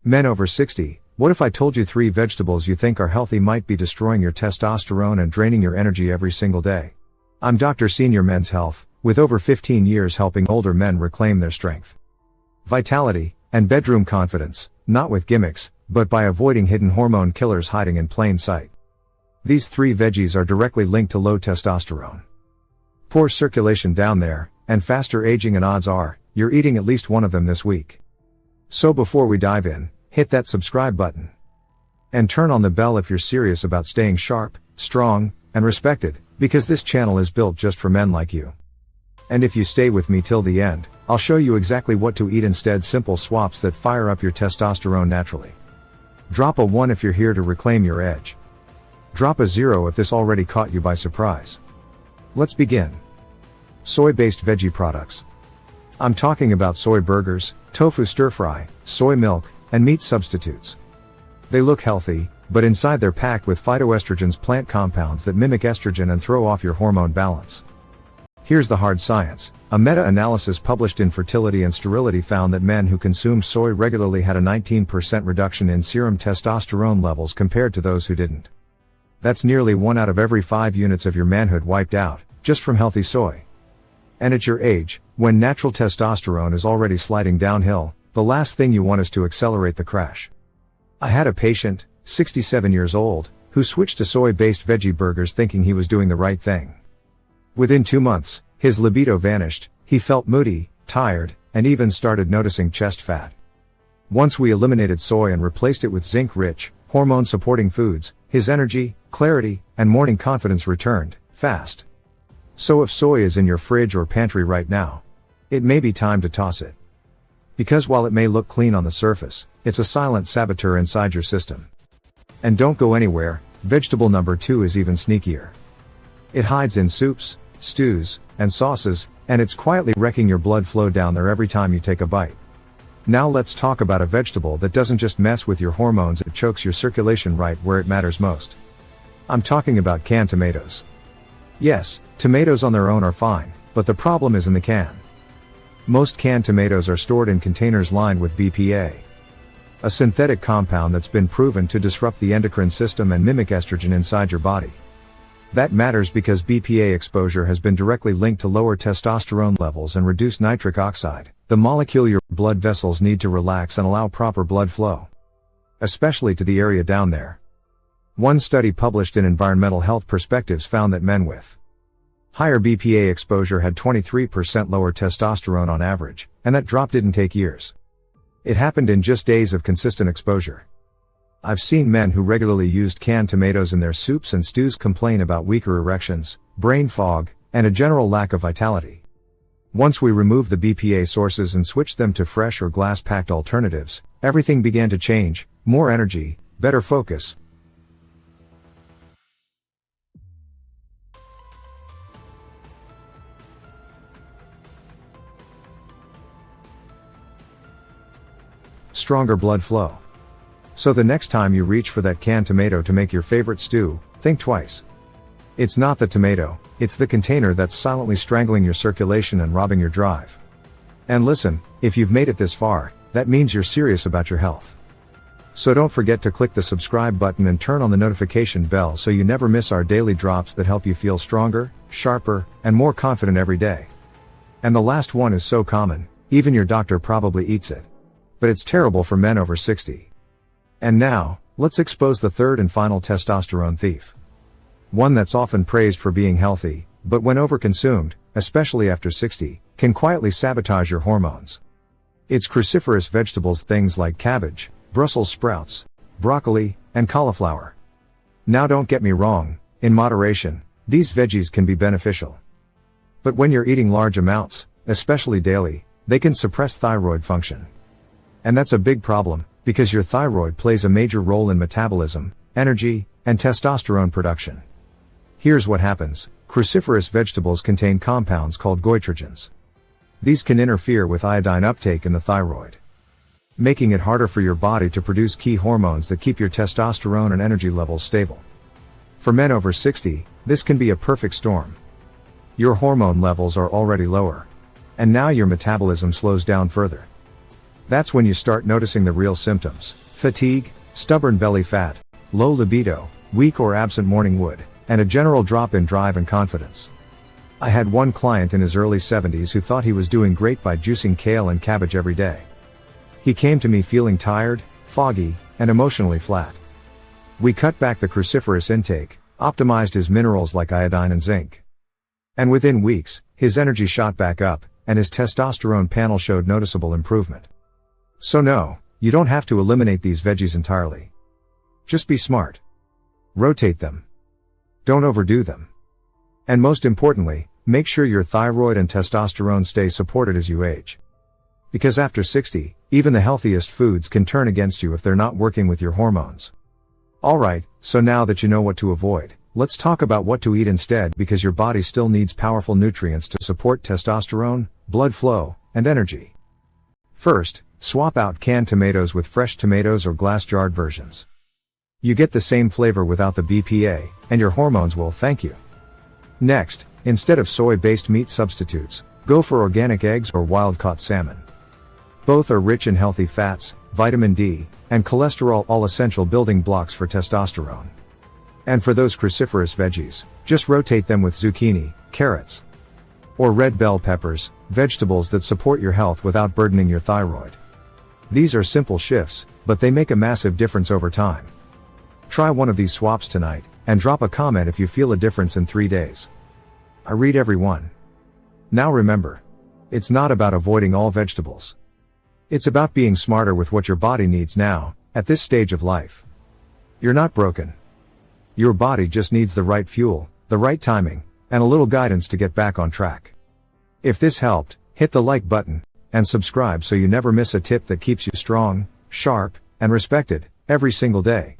Men over 60, what if I told you 3 vegetables you think are healthy might be destroying your testosterone and draining your energy every single day? I'm Dr. Senior Men's Health, with over 15 years helping older men reclaim their strength, vitality, and bedroom confidence, not with gimmicks, but by avoiding hidden hormone killers hiding in plain sight. These 3 veggies are directly linked to low testosterone, poor circulation down there, and faster aging, and odds are, you're eating at least one of them this week. So before we dive in, hit that subscribe button. And turn on the bell if you're serious about staying sharp, strong, and respected, because this channel is built just for men like you. And if you stay with me till the end, I'll show you exactly what to eat instead. Simple swaps that fire up your testosterone naturally. Drop a 1 if you're here to reclaim your edge. Drop a 0 if this already caught you by surprise. Let's begin. Soy-based veggie products. I'm talking about soy burgers, tofu stir-fry, soy milk, and meat substitutes. They look healthy, but inside they're packed with phytoestrogens, plant compounds that mimic estrogen and throw off your hormone balance. Here's the hard science. A meta-analysis published in Fertility and Sterility found that men who consumed soy regularly had a 19% reduction in serum testosterone levels compared to those who didn't. That's nearly 1 out of every 5 units of your manhood wiped out, just from healthy soy. And at your age, when natural testosterone is already sliding downhill, the last thing you want is to accelerate the crash. I had a patient, 67 years old, who switched to soy-based veggie burgers thinking he was doing the right thing. Within 2 months, his libido vanished, he felt moody, tired, and even started noticing chest fat. Once we eliminated soy and replaced it with zinc-rich, hormone-supporting foods, his energy, clarity, and morning confidence returned, fast. So if soy is in your fridge or pantry right now, it may be time to toss it. Because while it may look clean on the surface, it's a silent saboteur inside your system. And don't go anywhere, vegetable number 2 is even sneakier. It hides in soups, stews, and sauces, and it's quietly wrecking your blood flow down there every time you take a bite. Now let's talk about a vegetable that doesn't just mess with your hormones, it chokes your circulation right where it matters most. I'm talking about canned tomatoes. Yes, tomatoes on their own are fine, but the problem is in the can. Most canned tomatoes are stored in containers lined with BPA, a synthetic compound that's been proven to disrupt the endocrine system and mimic estrogen inside your body. That matters because BPA exposure has been directly linked to lower testosterone levels and reduced nitric oxide, the molecule your blood vessels need to relax and allow proper blood flow, especially to the area down there. One study published in Environmental Health Perspectives found that men with higher BPA exposure had 23% lower testosterone on average, and that drop didn't take years. It happened in just days of consistent exposure. I've seen men who regularly used canned tomatoes in their soups and stews complain about weaker erections, brain fog, and a general lack of vitality. Once we removed the BPA sources and switched them to fresh or glass-packed alternatives, everything began to change: more energy, better focus. Stronger blood flow. So the next time you reach for that canned tomato to make your favorite stew, think twice. It's not the tomato, it's the container that's silently strangling your circulation and robbing your drive. And listen, if you've made it this far, that means you're serious about your health. So don't forget to click the subscribe button and turn on the notification bell so you never miss our daily drops that help you feel stronger, sharper, and more confident every day. And the last one is so common, even your doctor probably eats it. But it's terrible for men over 60. And now, let's expose the third and final testosterone thief. One that's often praised for being healthy, but when overconsumed, especially after 60, can quietly sabotage your hormones. It's cruciferous vegetables, things like cabbage, Brussels sprouts, broccoli, and cauliflower. Now don't get me wrong, in moderation, these veggies can be beneficial. But when you're eating large amounts, especially daily, they can suppress thyroid function. And that's a big problem, because your thyroid plays a major role in metabolism, energy, and testosterone production. Here's what happens. Cruciferous vegetables contain compounds called goitrogens. These can interfere with iodine uptake in the thyroid, making it harder for your body to produce key hormones that keep your testosterone and energy levels stable. For men over 60, this can be a perfect storm. Your hormone levels are already lower, and now your metabolism slows down further. That's when you start noticing the real symptoms: fatigue, stubborn belly fat, low libido, weak or absent morning wood, and a general drop in drive and confidence. I had one client in his early 70s who thought he was doing great by juicing kale and cabbage every day. He came to me feeling tired, foggy, and emotionally flat. We cut back the cruciferous intake, optimized his minerals like iodine and zinc. And within weeks, his energy shot back up, and his testosterone panel showed noticeable improvement. So no, you don't have to eliminate these veggies entirely. Just be smart. Rotate them. Don't overdo them. And most importantly, make sure your thyroid and testosterone stay supported as you age. Because after 60, even the healthiest foods can turn against you if they're not working with your hormones. Alright, so now that you know what to avoid, let's talk about what to eat instead, because your body still needs powerful nutrients to support testosterone, blood flow, and energy. First, swap out canned tomatoes with fresh tomatoes or glass-jarred versions. You get the same flavor without the BPA, and your hormones will thank you. Next, instead of soy-based meat substitutes, go for organic eggs or wild-caught salmon. Both are rich in healthy fats, vitamin D, and cholesterol, all essential building blocks for testosterone. And for those cruciferous veggies, just rotate them with zucchini, carrots, or red bell peppers, vegetables that support your health without burdening your thyroid. These are simple shifts, but they make a massive difference over time. Try one of these swaps tonight, and drop a comment if you feel a difference in 3 days. I read every one. Now remember, it's not about avoiding all vegetables. It's about being smarter with what your body needs now, at this stage of life. You're not broken. Your body just needs the right fuel, the right timing, and a little guidance to get back on track. If this helped, hit the like button, and subscribe so you never miss a tip that keeps you strong, sharp, and respected, every single day.